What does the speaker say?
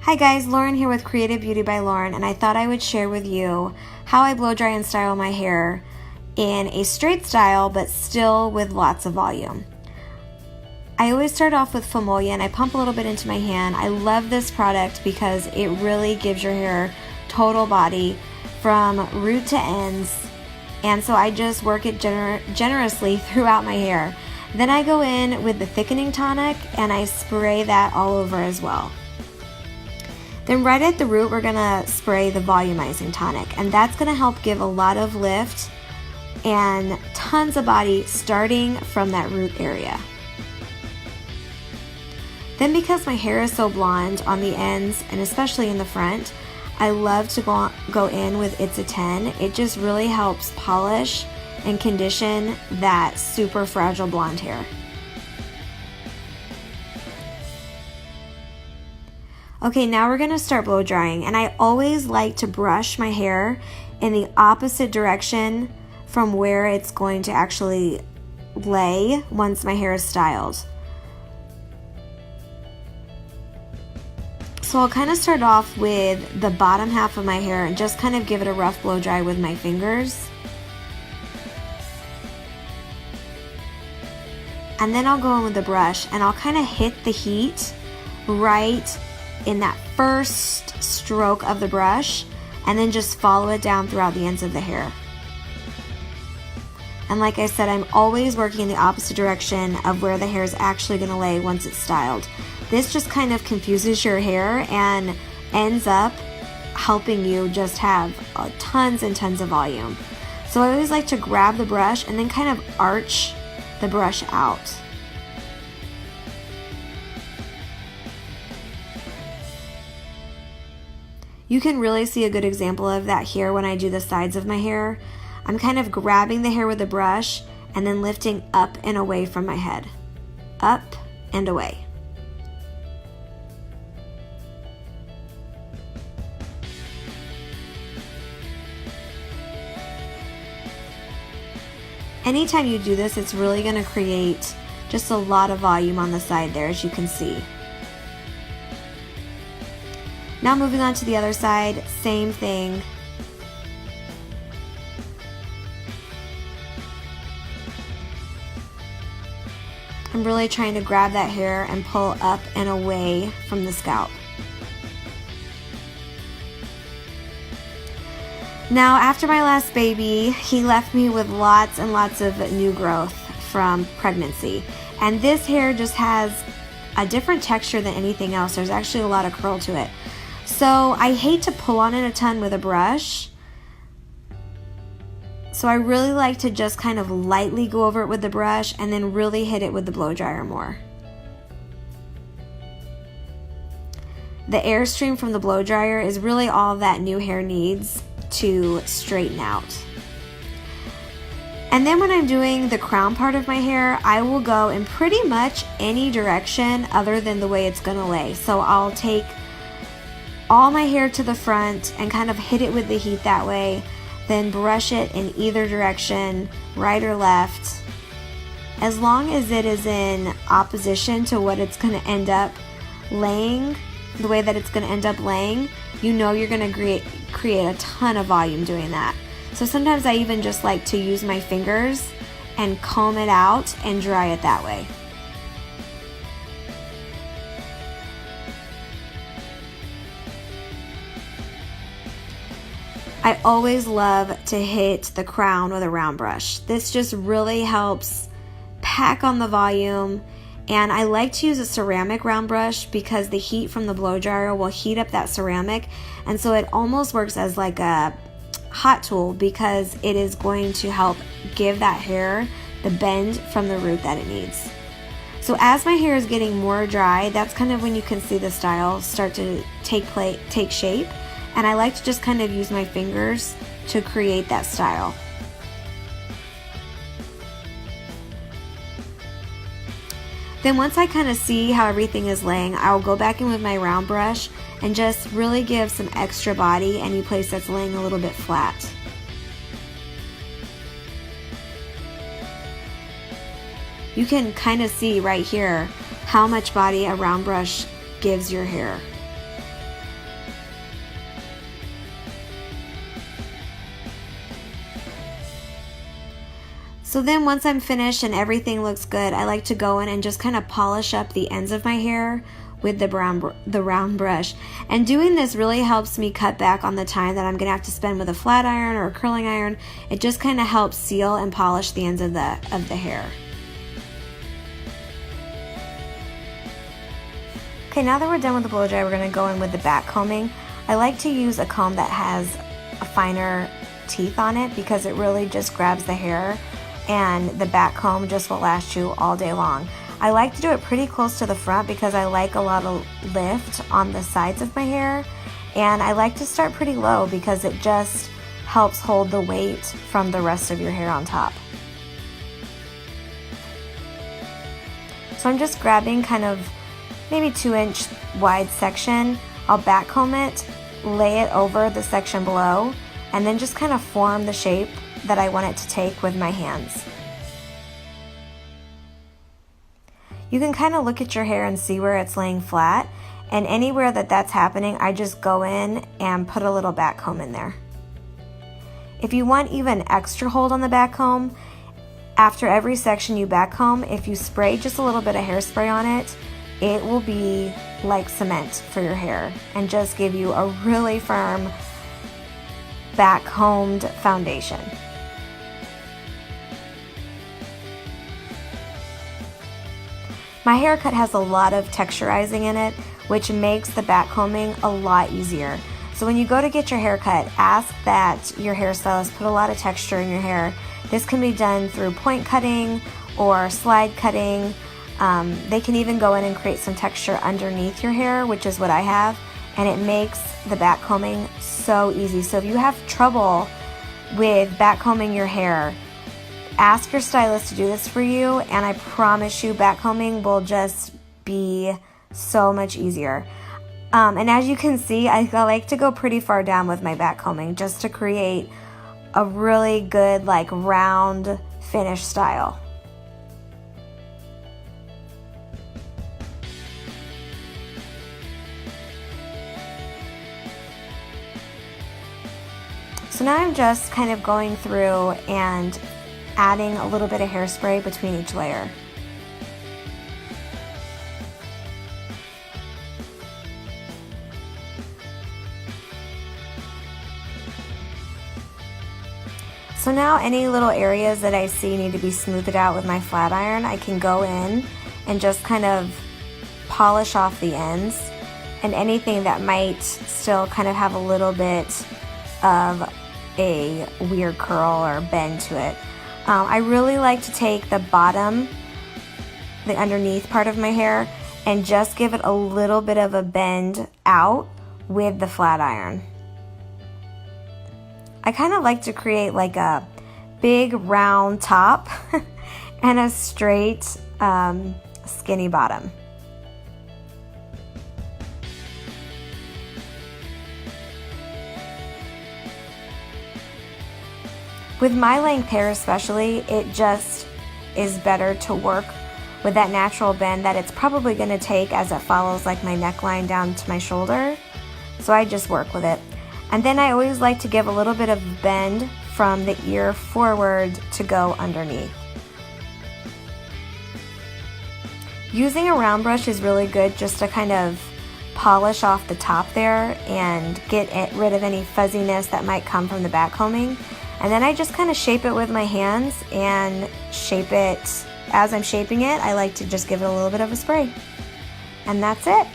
Hi guys, Lauren here with Creative Beauty by Lauren, and I thought I would share with you how I blow dry and style my hair in a straight style but still with lots of volume. I always start off with Foambolia and I pump a little bit into my hand. I love this product because it really gives your hair total body from root to ends, and so I just work it generously throughout my hair. Then I go in with the thickening tonic and I spray that all over as well. Then right at the root, we're gonna spray the volumizing tonic, and that's gonna help give a lot of lift and tons of body starting from that root area. Then because my hair is so blonde on the ends and especially in the front, I love to go in with It's a 10. It just really helps polish and condition that super fragile blonde hair. Okay, now we're gonna start blow drying, and I always like to brush my hair in the opposite direction from where it's going to actually lay once my hair is styled. So I'll kind of start off with the bottom half of my hair and just kind of give it a rough blow dry with my fingers. And then I'll go in with the brush and I'll kind of hit the heat right in that first stroke of the brush, and then just follow it down throughout the ends of the hair. And like I said, I'm always working in the opposite direction of where the hair is actually going to lay once it's styled. This just kind of confuses your hair and ends up helping you just have tons and tons of volume. So I always like to grab the brush and then kind of arch the brush out. You can really see a good example of that here when I do the sides of my hair. I'm kind of grabbing the hair with the brush and then lifting up and away from my head. Up and away. Anytime you do this, it's really going to create just a lot of volume on the side there, as you can see. Now moving on to the other side, same thing. I'm really trying to grab that hair and pull up and away from the scalp. Now after my last baby, he left me with lots and lots of new growth from pregnancy. And this hair just has a different texture than anything else. There's actually a lot of curl to it. So I hate to pull on it a ton with a brush. So I really like to just kind of lightly go over it with the brush and then really hit it with the blow dryer more. The airstream from the blow dryer is really all that new hair needs to straighten out. And then when I'm doing the crown part of my hair, I will go in pretty much any direction other than the way it's gonna lay. So I'll take all my hair to the front and kind of hit it with the heat that way, then brush it in either direction, right or left. As long as it is in opposition to what it's going to end up laying, the way that it's going to end up laying, you know you're going to create a ton of volume doing that. So sometimes I even just like to use my fingers and comb it out and dry it that way. I always love to hit the crown with a round brush. This just really helps pack on the volume, and I like to use a ceramic round brush because the heat from the blow dryer will heat up that ceramic, and so it almost works as like a hot tool because it is going to help give that hair the bend from the root that it needs. So as my hair is getting more dry, that's kind of when you can see the style start to take shape. And I like to just kind of use my fingers to create that style. Then once I kind of see how everything is laying, I'll go back in with my round brush and just really give some extra body any place that's laying a little bit flat. You can kind of see right here how much body a round brush gives your hair. So then once I'm finished and everything looks good, I like to go in and just kind of polish up the ends of my hair with the round brush. And doing this really helps me cut back on the time that I'm gonna have to spend with a flat iron or a curling iron. It just kind of helps seal and polish the ends of the hair. Okay, now that we're done with the blow dry, we're gonna go in with the back combing. I like to use a comb that has a finer teeth on it because it really just grabs the hair, and the back comb just will last you all day long. I like to do it pretty close to the front because I like a lot of lift on the sides of my hair, and I like to start pretty low because it just helps hold the weight from the rest of your hair on top. So I'm just grabbing kind of maybe 2-inch wide section. I'll back comb it, lay it over the section below, and then just kind of form the shape that I want it to take with my hands. You can kind of look at your hair and see where it's laying flat, and anywhere that that's happening, I just go in and put a little back comb in there. If you want even extra hold on the back comb, after every section you back comb, if you spray just a little bit of hairspray on it, it will be like cement for your hair and just give you a really firm back combed foundation. My haircut has a lot of texturizing in it, which makes the back combing a lot easier. So when you go to get your haircut, ask that your hairstylist put a lot of texture in your hair. This can be done through point cutting or slide cutting. They can even go in and create some texture underneath your hair, which is what I have, and it makes the back combing so easy. So if you have trouble with back combing your hair, ask your stylist to do this for you, and I promise you back combing will just be so much easier. And as you can see, I like to go pretty far down with my back combing just to create a really good like round finish style. So now I'm just kind of going through and adding a little bit of hairspray between each layer. So now any little areas that I see need to be smoothed out with my flat iron, I can go in and just kind of polish off the ends, and anything that might still kind of have a little bit of a weird curl or bend to it. I really like to take the bottom, the underneath part of my hair, and just give it a little bit of a bend out with the flat iron. I kind of like to create like a big round top and a straight skinny bottom. With my length hair especially, it just is better to work with that natural bend that it's probably going to take as it follows like my neckline down to my shoulder. So I just work with it. And then I always like to give a little bit of bend from the ear forward to go underneath. Using a round brush is really good just to kind of polish off the top there and get rid of any fuzziness that might come from the back combing. And then I just kind of shape it with my hands and shape it. As I'm shaping it, I like to just give it a little bit of a spray. And that's it.